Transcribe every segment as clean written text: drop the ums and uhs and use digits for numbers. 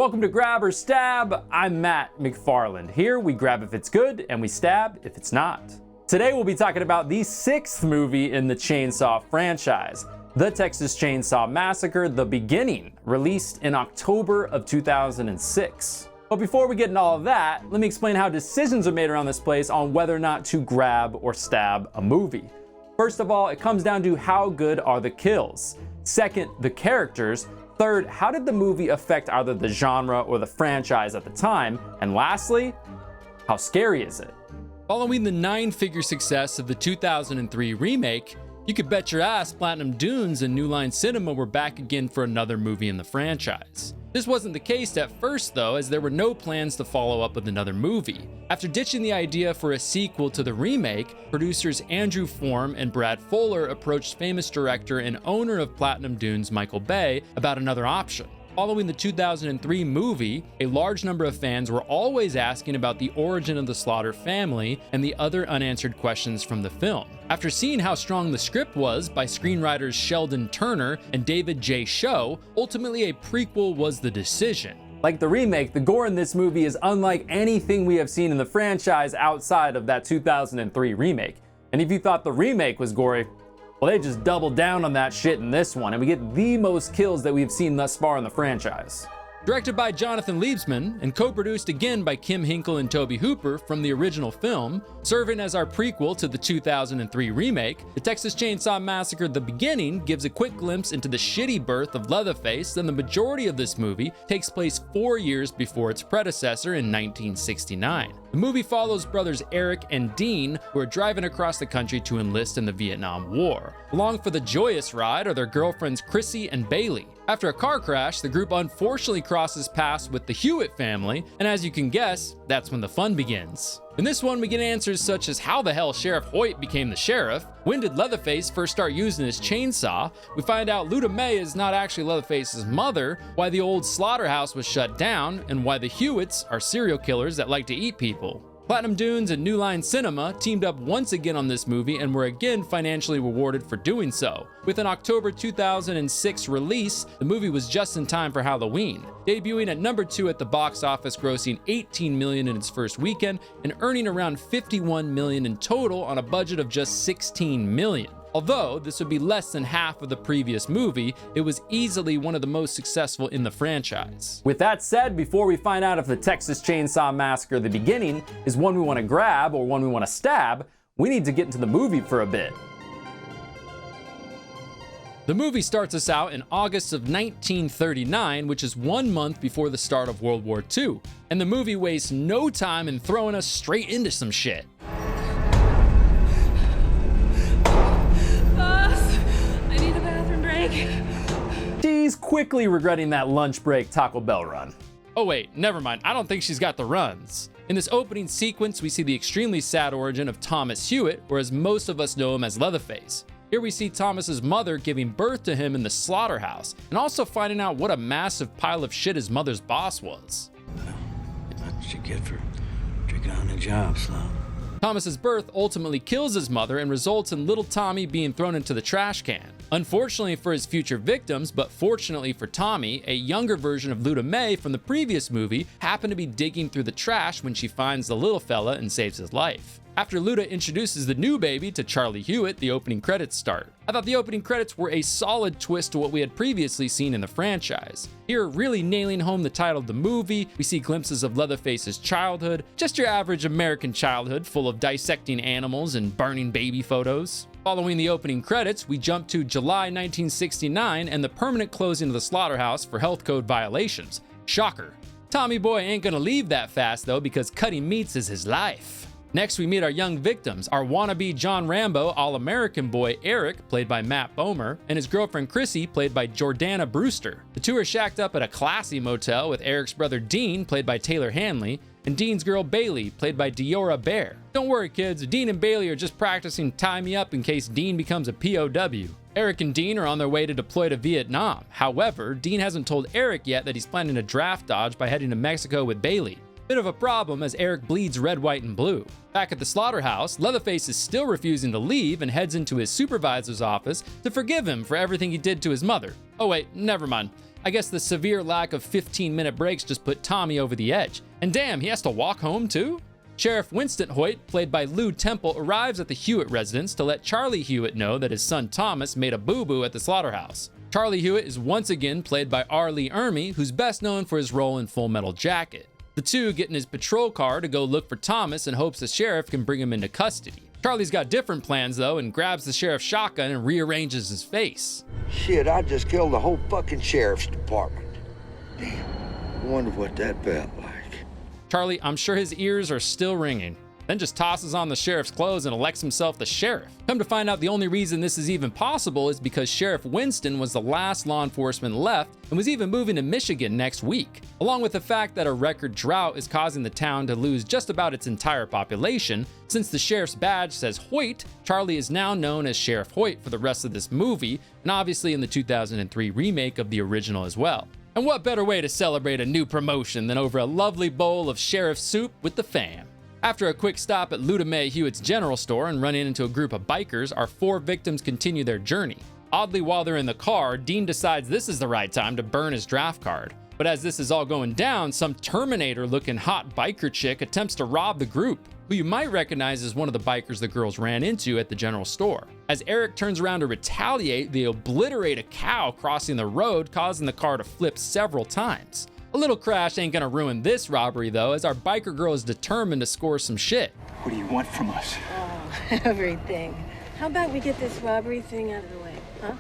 Welcome to Grab or Stab. I'm Matt McFarland. Here we grab if it's good and we stab if it's not. Today we'll be talking about the 6th movie in the Chainsaw franchise, The Texas Chainsaw Massacre: The Beginning, released in October of 2006. But before we get into all of that, let me explain how decisions are made around this place on whether or not to grab or stab a movie. First of all, it comes down to how good are the kills. Second, the characters. Third, how did the movie affect either the genre or the franchise at the time? And lastly, how scary is it? Following the 9-figure success of the 2003 remake, you could bet your ass Platinum Dunes and New Line Cinema were back again for another movie in the franchise. This wasn't the case at first though, as there were no plans to follow up with another movie. After ditching the idea for a sequel to the remake, producers Andrew Form and Brad Fuller approached famous director and owner of Platinum Dunes Michael Bay about another option. Following the 2003 movie, a large number of fans were always asking about the origin of the Slaughter family and the other unanswered questions from the film. After seeing how strong the script was by screenwriters Sheldon Turner and David J. Show, ultimately a prequel was the decision. Like the remake, the gore in this movie is unlike anything we have seen in the franchise outside of that 2003 remake. And if you thought the remake was gory, well, they just doubled down on that shit in this one, and we get the most kills that we've seen thus far in the franchise. Directed by Jonathan Liebsman and co-produced again by Kim Hinkle and Tobe Hooper from the original film, serving as our prequel to the 2003 remake, The Texas Chainsaw Massacre: The Beginning gives a quick glimpse into the shitty birth of Leatherface, and the majority of this movie takes place 4 years before its predecessor in 1969. The movie follows brothers Eric and Dean, who are driving across the country to enlist in the Vietnam War. Along for the joyous ride are their girlfriends Chrissie and Bailey. After a car crash, the group unfortunately crosses paths with the Hewitt family, and as you can guess, that's when the fun begins. In this one, we get answers such as how the hell Sheriff Hoyt became the sheriff, when did Leatherface first start using his chainsaw, we find out Luda May is not actually Leatherface's mother, why the old slaughterhouse was shut down, and why the Hewitts are serial killers that like to eat people. Platinum Dunes and New Line Cinema teamed up once again on this movie and were again financially rewarded for doing so. With an October 2006 release, the movie was just in time for Halloween, debuting at number 2 at the box office, grossing $18 million in its first weekend and earning around $51 million in total on a budget of just $16 million. Although this would be less than half of the previous movie, it was easily one of the most successful in the franchise. With that said, before we find out if the Texas Chainsaw Massacre: The Beginning is one we want to grab or one we want to stab, we need to get into the movie for a bit. The movie starts us out in August of 1939, which is 1 month before the start of World War II, and the movie wastes no time in throwing us straight into some shit. Dee's quickly regretting that lunch break Taco Bell run. Oh wait, never mind, I don't think she's got the runs. In this opening sequence, we see the extremely sad origin of Thomas Hewitt, or as most of us know him as Leatherface. Here we see Thomas's mother giving birth to him in the slaughterhouse, and also finding out what a massive pile of shit his mother's boss was. Well, that's what you get for drinking on the job, Slow. Thomas's birth ultimately kills his mother and results in little Tommy being thrown into the trash can. Unfortunately for his future victims, but fortunately for Tommy, a younger version of Luda May from the previous movie happened to be digging through the trash when she finds the little fella and saves his life. After Luda introduces the new baby to Charlie Hewitt, the opening credits start. I thought the opening credits were a solid twist to what we had previously seen in the franchise. Here, really nailing home the title of the movie, we see glimpses of Leatherface's childhood, just your average American childhood full of dissecting animals and burning baby photos. Following the opening credits, we jump to July 1969 and the permanent closing of the slaughterhouse for health code violations. Shocker. Tommy Boy ain't gonna leave that fast though, because cutting meats is his life. Next, we meet our young victims, our wannabe John Rambo All-American boy Eric, played by Matt Bomer, and his girlfriend Chrissie, played by Jordana Brewster. The two are shacked up at a classy motel with Eric's brother Dean, played by Taylor Handley, and Dean's girl Bailey, played by Diora Baird. Don't worry kids, Dean and Bailey are just practicing tie me up in case Dean becomes a POW. Eric and Dean are on their way to deploy to Vietnam. However, Dean hasn't told Eric yet that he's planning a draft dodge by heading to Mexico with Bailey. Bit of a problem as Eric bleeds red, white, and blue. Back at the slaughterhouse, Leatherface is still refusing to leave and heads into his supervisor's office to forgive him for everything he did to his mother. Oh wait, never mind. I guess the severe lack of 15-minute breaks just put Tommy over the edge. And damn, he has to walk home too? Sheriff Winston Hoyt, played by Lou Temple, arrives at the Hewitt residence to let Charlie Hewitt know that his son Thomas made a boo-boo at the slaughterhouse. Charlie Hewitt is once again played by R. Lee Ermey, who's best known for his role in Full Metal Jacket. The two get in his patrol car to go look for Thomas in hopes the sheriff can bring him into custody. Charlie's got different plans though and grabs the sheriff's shotgun and rearranges his face. Shit, I just killed the whole fucking sheriff's department. Damn, I wonder what that felt like. Charlie, I'm sure his ears are still ringing. Then just tosses on the sheriff's clothes and elects himself the sheriff. Come to find out, the only reason this is even possible is because Sheriff Winston was the last law enforcement left and was even moving to Michigan next week. Along with the fact that a record drought is causing the town to lose just about its entire population, since the sheriff's badge says Hoyt, Charlie is now known as Sheriff Hoyt for the rest of this movie, and obviously in the 2003 remake of the original as well. And what better way to celebrate a new promotion than over a lovely bowl of sheriff soup with the fam? After a quick stop at Luda May Hewitt's general store and running into a group of bikers, our four victims continue their journey. Oddly, while they're in the car, Dean decides this is the right time to burn his draft card. But as this is all going down, some Terminator-looking hot biker chick attempts to rob the group, who you might recognize as one of the bikers the girls ran into at the general store. As Eric turns around to retaliate, they obliterate a cow crossing the road, causing the car to flip several times. A little crash ain't gonna ruin this robbery though, as our biker girl is determined to score some shit. What do you want from us? Oh, everything. How about we get this robbery thing out of the way, huh?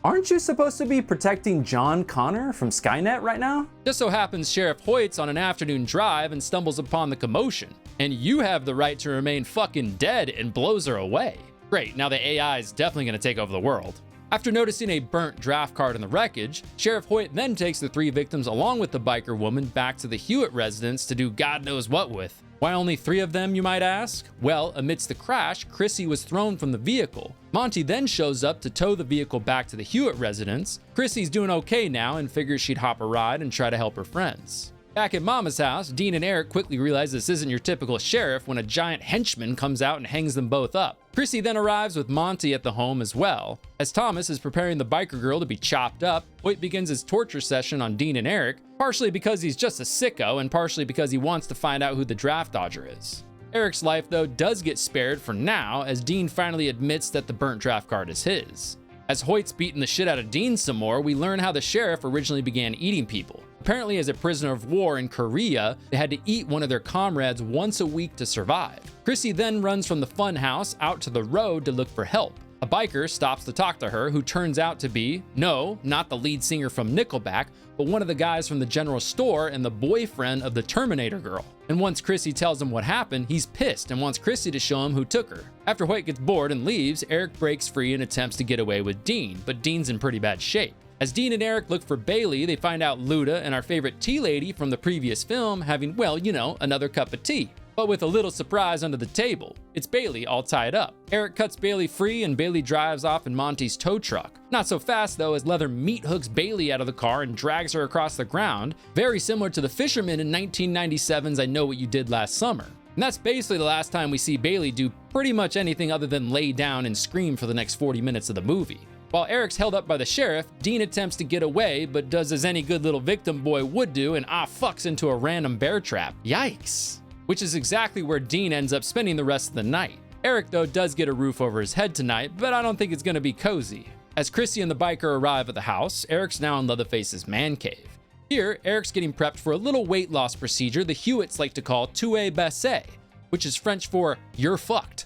Aren't you supposed to be protecting John Connor from Skynet right now? Just so happens Sheriff Hoyt's on an afternoon drive and stumbles upon the commotion. And you have the right to remain fucking dead and blows her away. Great, now the AI is definitely gonna take over the world. After noticing a burnt draft card in the wreckage, Sheriff Hoyt then takes the three victims along with the biker woman back to the Hewitt residence to do God knows what with. Why only three of them, you might ask? Well, amidst the crash, Chrissie was thrown from the vehicle. Monty then shows up to tow the vehicle back to the Hewitt residence. Chrissie's doing okay now and figures she'd hop a ride and try to help her friends. Back at Mama's house, Dean and Eric quickly realize this isn't your typical sheriff when a giant henchman comes out and hangs them both up. Chrissie then arrives with Monty at the home as well. As Thomas is preparing the biker girl to be chopped up, Hoyt begins his torture session on Dean and Eric, partially because he's just a sicko and partially because he wants to find out who the draft dodger is. Eric's life though does get spared for now, as Dean finally admits that the burnt draft card is his. As Hoyt's beating the shit out of Dean some more, we learn how the sheriff originally began eating people. Apparently, as a prisoner of war in Korea, they had to eat one of their comrades once a week to survive. Chrissie then runs from the fun house out to the road to look for help. A biker stops to talk to her, who turns out to be, no, not the lead singer from Nickelback, but one of the guys from the general store and the boyfriend of the Terminator girl. And once Chrissie tells him what happened, he's pissed and wants Chrissie to show him who took her. After Hoyt gets bored and leaves, Eric breaks free and attempts to get away with Dean, but Dean's in pretty bad shape. As Dean and Eric look for Bailey, they find out Luda and our favorite tea lady from the previous film having, well, you know, another cup of tea. But with a little surprise under the table. It's Bailey all tied up. Eric cuts Bailey free and Bailey drives off in Monty's tow truck. Not so fast though, as Leather meat hooks Bailey out of the car and drags her across the ground, very similar to the fisherman in 1997's I Know What You Did Last Summer. And that's basically the last time we see Bailey do pretty much anything other than lay down and scream for the next 40 minutes of the movie. While Eric's held up by the sheriff, Dean attempts to get away, but does as any good little victim boy would do and fucks into a random bear trap. Yikes. Which is exactly where Dean ends up spending the rest of the night. Eric though does get a roof over his head tonight, but I don't think it's gonna be cozy. As Chrissie and the biker arrive at the house, Eric's now in Leatherface's man cave. Here, Eric's getting prepped for a little weight loss procedure the Hewitts like to call tuer baissé, which is French for you're fucked.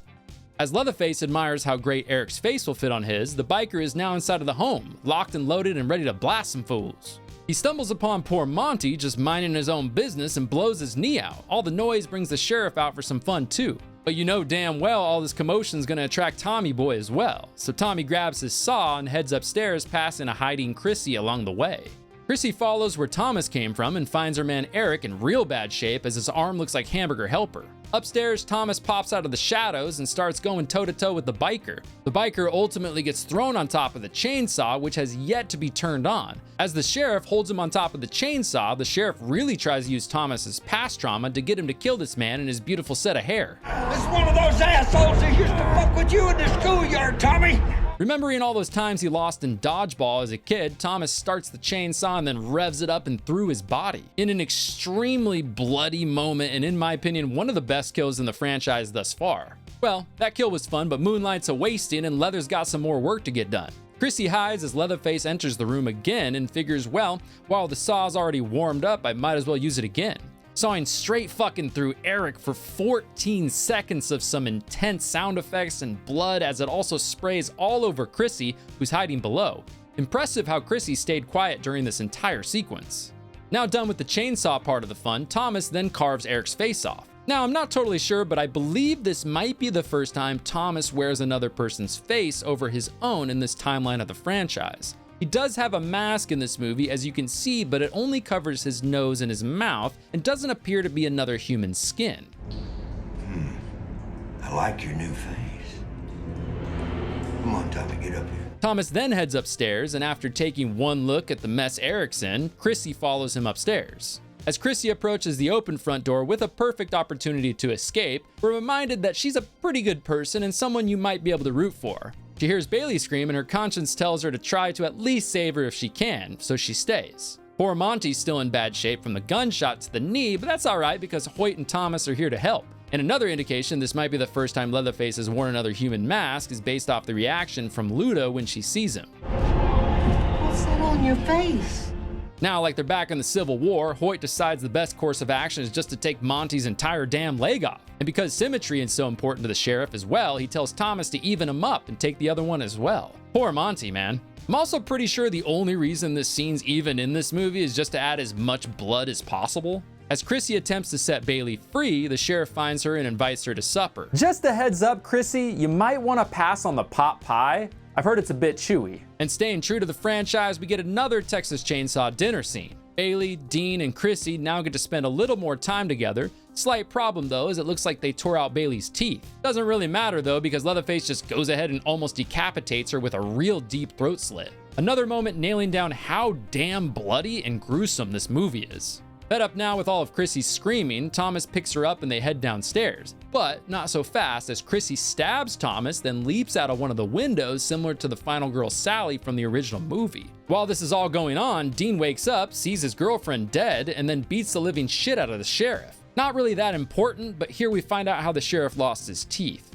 As Leatherface admires how great Eric's face will fit on his, the biker is now inside of the home, locked and loaded and ready to blast some fools. He stumbles upon poor Monty just minding his own business and blows his knee out. All the noise brings the sheriff out for some fun too. But you know damn well all this commotion's gonna attract Tommy Boy as well. So Tommy grabs his saw and heads upstairs, passing a hiding Chrissie along the way. Chrissie follows where Thomas came from and finds her man Eric in real bad shape as his arm looks like Hamburger Helper. Upstairs, Thomas pops out of the shadows and starts going toe-to-toe with the biker. The biker ultimately gets thrown on top of the chainsaw, which has yet to be turned on. As the sheriff holds him on top of the chainsaw, the sheriff really tries to use Thomas's past trauma to get him to kill this man and his beautiful set of hair. This is one of those assholes that used to fuck with you in the schoolyard, Tommy. Remembering all those times he lost in dodgeball as a kid, Thomas starts the chainsaw and then revs it up and through his body. In an extremely bloody moment, and in my opinion, one of the best kills in the franchise thus far. Well, that kill was fun, but Moonlight's a wasting and Leather's got some more work to get done. Chrissie hides as Leatherface enters the room again and figures, well, while the saw's already warmed up, I might as well use it again. Sawing straight fucking through Eric for 14 seconds of some intense sound effects and blood as it also sprays all over Chrissie, who's hiding below. Impressive how Chrissie stayed quiet during this entire sequence. Now done with the chainsaw part of the fun, Thomas then carves Eric's face off. Now, I'm not totally sure, but I believe this might be the first time Thomas wears another person's face over his own in this timeline of the franchise. He does have a mask in this movie, as you can see, but it only covers his nose and his mouth and doesn't appear to be another human skin. I like your new face. Come on, Tommy, get up here. Thomas then heads upstairs, and after taking one look at the mess Eric's in, Chrissie follows him upstairs. As Chrissie approaches the open front door with a perfect opportunity to escape, we're reminded that she's a pretty good person and someone you might be able to root for. She hears Bailey scream and her conscience tells her to try to at least save her if she can, so she stays. Poor Monty's still in bad shape from the gunshot to the knee, but that's alright because Hewitt and Thomas are here to help. And another indication this might be the first time Leatherface has worn another human mask is based off the reaction from Luda when she sees him. What's that on your face? Now, like they're back in the Civil War, Hewitt decides the best course of action is just to take Monty's entire damn leg off. And because symmetry is so important to the sheriff as well, he tells Thomas to even him up and take the other one as well. Poor Monty, man. I'm also pretty sure the only reason this scene's even in this movie is just to add as much blood as possible. As Chrissie attempts to set Bailey free, the sheriff finds her and invites her to supper. Just a heads up, Chrissie, you might want to pass on the pot pie. I've heard it's a bit chewy. And staying true to the franchise, we get another Texas Chainsaw dinner scene. Bailey, Dean, and Chrissie now get to spend a little more time together. Slight problem though, is it looks like they tore out Bailey's teeth. Doesn't really matter though, because Leatherface just goes ahead and almost decapitates her with a real deep throat slit. Another moment nailing down how damn bloody and gruesome this movie is. Fed up now with all of Chrissie's screaming, Thomas picks her up and they head downstairs. But not so fast, as Chrissie stabs Thomas, then leaps out of one of the windows similar to the final girl Sally from the original movie. While this is all going on, Dean wakes up, sees his girlfriend dead, and then beats the living shit out of the sheriff. Not really that important, but here we find out how the sheriff lost his teeth.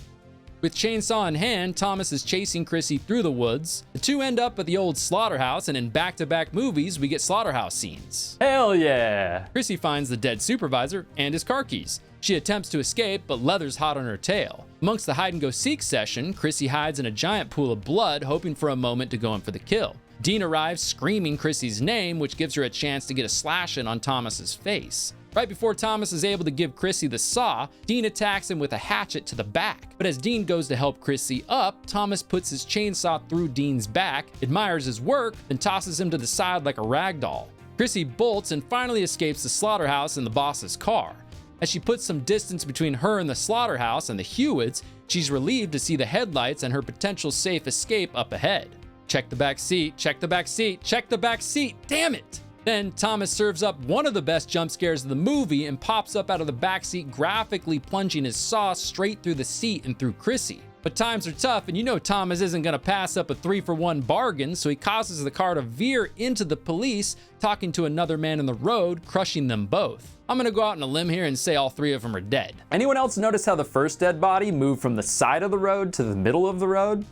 With chainsaw in hand, Thomas is chasing Chrissie through the woods. The two end up at the old slaughterhouse, and in back-to-back movies, we get slaughterhouse scenes. Hell yeah! Chrissie finds the dead supervisor and his car keys. She attempts to escape, but Leather's hot on her tail. Amongst the hide-and-go-seek session, Chrissie hides in a giant pool of blood, hoping for a moment to go in for the kill. Dean arrives screaming Chrissie's name, which gives her a chance to get a slash in on Thomas's face. Right before Thomas is able to give Chrissie the saw, Dean attacks him with a hatchet to the back. But as Dean goes to help Chrissie up, Thomas puts his chainsaw through Dean's back, admires his work, then tosses him to the side like a rag doll. Chrissie bolts and finally escapes the slaughterhouse in the boss's car. As she puts some distance between her and the slaughterhouse and the Hewitts, she's relieved to see the headlights and her potential safe escape up ahead. Check the back seat, check the back seat, check the back seat, damn it! Then Thomas serves up one of the best jump scares of the movie and pops up out of the backseat, graphically plunging his saw straight through the seat and through Chrissie. But times are tough, and you know Thomas isn't gonna pass up a 3-for-1 bargain, so he causes the car to veer into the police, talking to another man in the road, crushing them both. I'm gonna go out on a limb here and say all three of them are dead. Anyone else notice how the first dead body moved from the side of the road to the middle of the road?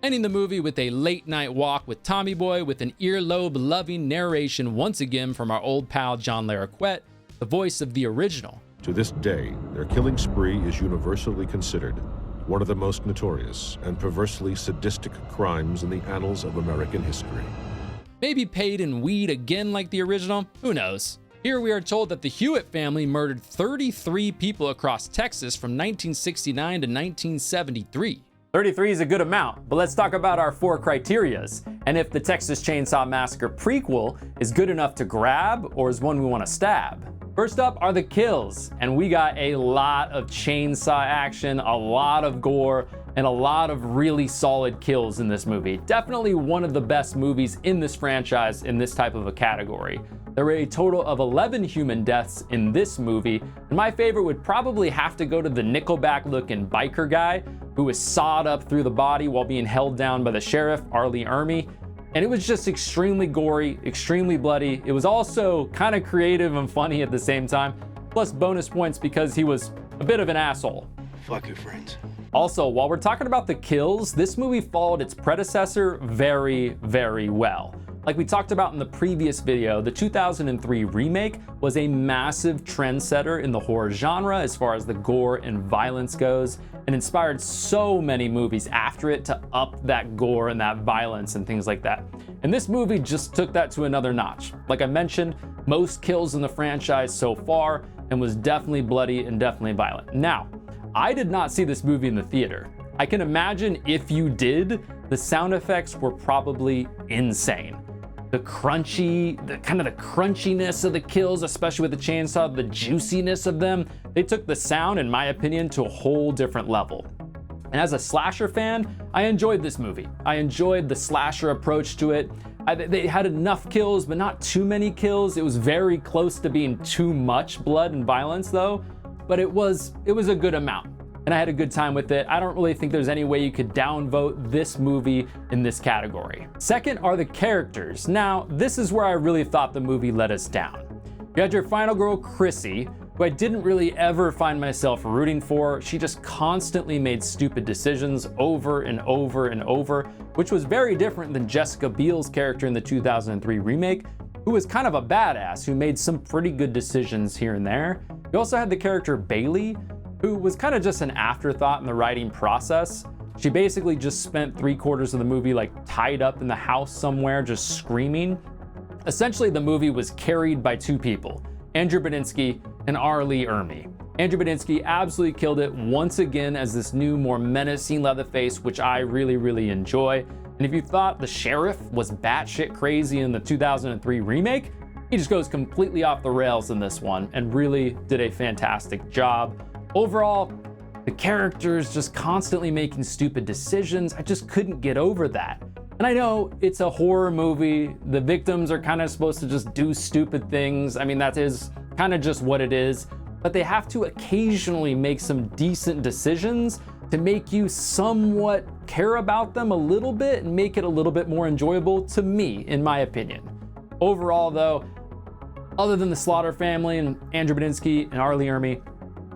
Ending the movie with a late night walk with Tommy Boy with an earlobe-loving narration once again from our old pal John Larroquette, the voice of the original. To this day, their killing spree is universally considered one of the most notorious and perversely sadistic crimes in the annals of American history. Maybe paid in weed again like the original? Who knows? Here we are told that the Hewitt family murdered 33 people across Texas from 1969 to 1973. 33 is a good amount, but let's talk about our 4 criterias, and if the Texas Chainsaw Massacre prequel is good enough to grab or is one we want to stab. First up are the kills, and we got a lot of chainsaw action, a lot of gore, and a lot of really solid kills in this movie. Definitely one of the best movies in this franchise in this type of a category. There were a total of 11 human deaths in this movie, and my favorite would probably have to go to the Nickelback-looking biker guy who was sawed up through the body while being held down by the sheriff, R. Lee Ermey. And it was just extremely gory, extremely bloody. It was also kind of creative and funny at the same time, plus bonus points because he was a bit of an asshole. Fuck your friends. Also, while we're talking about the kills, this movie followed its predecessor very, very well. Like we talked about in the previous video, the 2003 remake was a massive trendsetter in the horror genre as far as the gore and violence goes, and inspired so many movies after it to up that gore and that violence and things like that. And this movie just took that to another notch. Like I mentioned, most kills in the franchise so far, and was definitely bloody and definitely violent. Now, I did not see this movie in the theater. I can imagine if you did, the sound effects were probably insane. The crunchiness of the kills, especially with the chainsaw, the juiciness of them, they took the sound, in my opinion, to a whole different level. And as a slasher fan, I enjoyed this movie. I enjoyed the slasher approach to it. They had enough kills, but not too many kills. It was very close to being too much blood and violence though, but it was a good amount. And I had a good time with it. I don't really think there's any way you could downvote this movie in this category. Second are the characters. Now, this is where I really thought the movie let us down. You had your final girl, Chrissie, who I didn't really ever find myself rooting for. She just constantly made stupid decisions over and over and over, which was very different than Jessica Biel's character in the 2003 remake, who was kind of a badass, who made some pretty good decisions here and there. You also had the character Bailey, who was kind of just an afterthought in the writing process. She basically just spent 3/4 of the movie like tied up in the house somewhere, just screaming. Essentially, the movie was carried by two people, Andrew Bryniarski and R. Lee Ermey. Andrew Bryniarski absolutely killed it once again as this new, more menacing Leatherface, which I really, really enjoy. And if you thought the sheriff was batshit crazy in the 2003 remake, he just goes completely off the rails in this one and really did a fantastic job. Overall, the characters just constantly making stupid decisions. I just couldn't get over that. And I know it's a horror movie. The victims are kind of supposed to just do stupid things. I mean, that is kind of just what it is. But they have to occasionally make some decent decisions to make you somewhat care about them a little bit and make it a little bit more enjoyable to me, in my opinion. Overall, though, other than the Slaughter family and Andrew Bryniarski and R. Lee Ermey,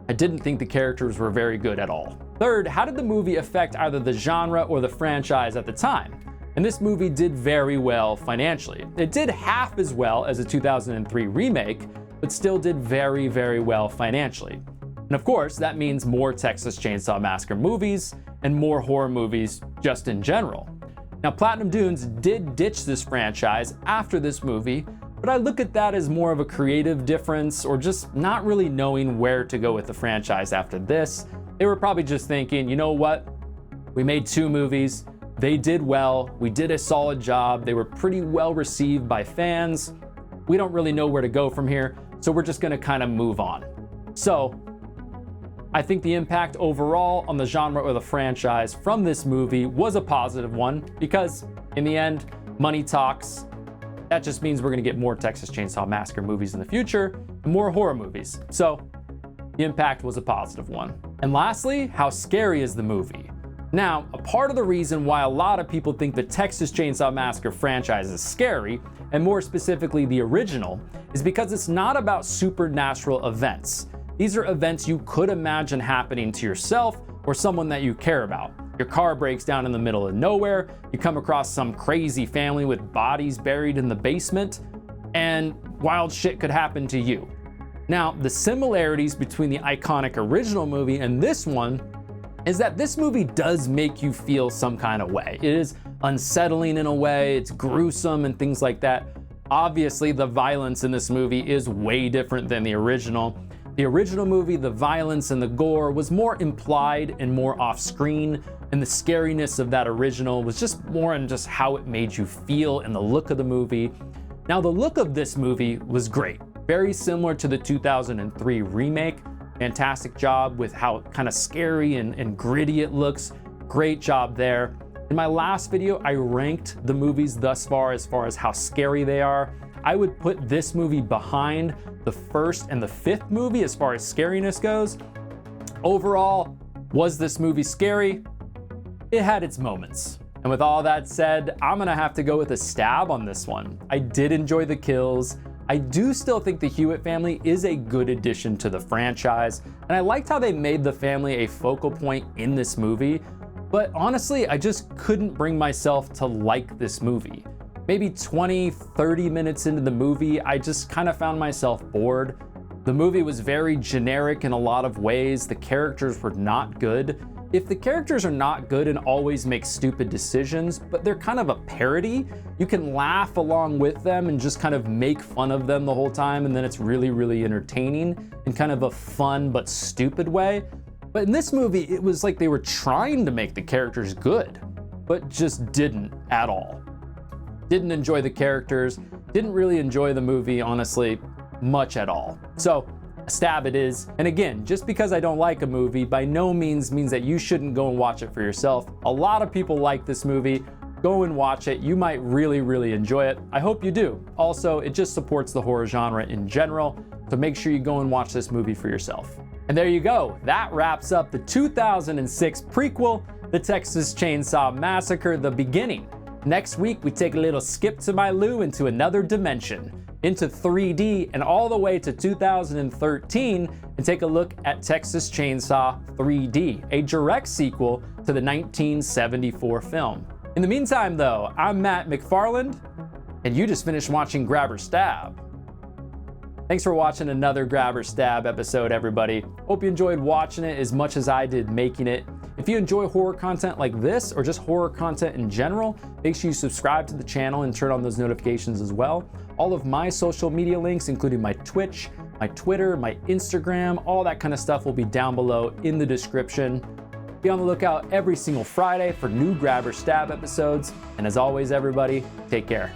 I didn't think the characters were very good at all. Third, how did the movie affect either the genre or the franchise at the time? And this movie did very well financially. It did half as well as a 2003 remake, but still did very, very well financially. And of course, that means more Texas Chainsaw Massacre movies and more horror movies just in general. Now, Platinum Dunes did ditch this franchise after this movie, but I look at that as more of a creative difference or just not really knowing where to go with the franchise after this. They were probably just thinking, you know what? We made 2 movies. They did well. We did a solid job. They were pretty well received by fans. We don't really know where to go from here, so we're just gonna kind of move on. So, I think the impact overall on the genre or the franchise from this movie was a positive one because, in the end, money talks. That just means we're gonna get more Texas Chainsaw Massacre movies in the future and more horror movies. So, the impact was a positive one. And lastly, how scary is the movie? Now, a part of the reason why a lot of people think the Texas Chainsaw Massacre franchise is scary, and more specifically the original, is because it's not about supernatural events. These are events you could imagine happening to yourself or someone that you care about. Your car breaks down in the middle of nowhere, you come across some crazy family with bodies buried in the basement, and wild shit could happen to you. Now, the similarities between the iconic original movie and this one is that this movie does make you feel some kind of way. It is unsettling in a way, it's gruesome and things like that. Obviously, the violence in this movie is way different than the original. The original movie, the violence and the gore was more implied and more off-screen, and the scariness of that original was just more in just how it made you feel and the look of the movie. Now, the look of this movie was great. Very similar to the 2003 remake. Fantastic job with how kind of scary and gritty it looks. great job there. In my last video, I ranked the movies thus far as how scary they are. I would put this movie behind the first and the fifth movie as far as scariness goes. Overall, was this movie scary? It had its moments. And with all that said, I'm gonna have to go with a stab on this one. I did enjoy the kills. I do still think the Hewitt family is a good addition to the franchise, and I liked how they made the family a focal point in this movie, but honestly, I just couldn't bring myself to like this movie. Maybe 20, 30 minutes into the movie, I just kind of found myself bored. The movie was very generic in a lot of ways. The characters were not good. If the characters are not good and always make stupid decisions, but they're kind of a parody, you can laugh along with them and just kind of make fun of them the whole time, and then it's really, really entertaining in kind of a fun but stupid way. But in this movie, it was like they were trying to make the characters good, but just didn't at all. Didn't enjoy the characters, didn't really enjoy the movie, honestly, much at all. So, a stab it is. And again, just because I don't like a movie by no means that you shouldn't go and watch it for yourself. A lot of people like this movie. Go and watch it. You might really, really enjoy it. I hope you do. Also, it just supports the horror genre in general, so make sure you go and watch this movie for yourself. And there you go. That wraps up the 2006 prequel, The Texas Chainsaw Massacre: The Beginning. Next week, we take a little skip to my loo into another dimension, into 3D and all the way to 2013, and take a look at Texas Chainsaw 3D, a direct sequel to the 1974 film. In the meantime though, I'm Matt McFarland, and you just finished watching Grab or Stab. Thanks for watching another Grab or Stab episode, everybody. Hope you enjoyed watching it as much as I did making it. If you enjoy horror content like this, or just horror content in general, make sure you subscribe to the channel and turn on those notifications as well. All of my social media links, including my Twitch, my Twitter, my Instagram, all that kind of stuff will be down below in the description. Be on the lookout every single Friday for new Grab or Stab episodes. And as always, everybody, take care.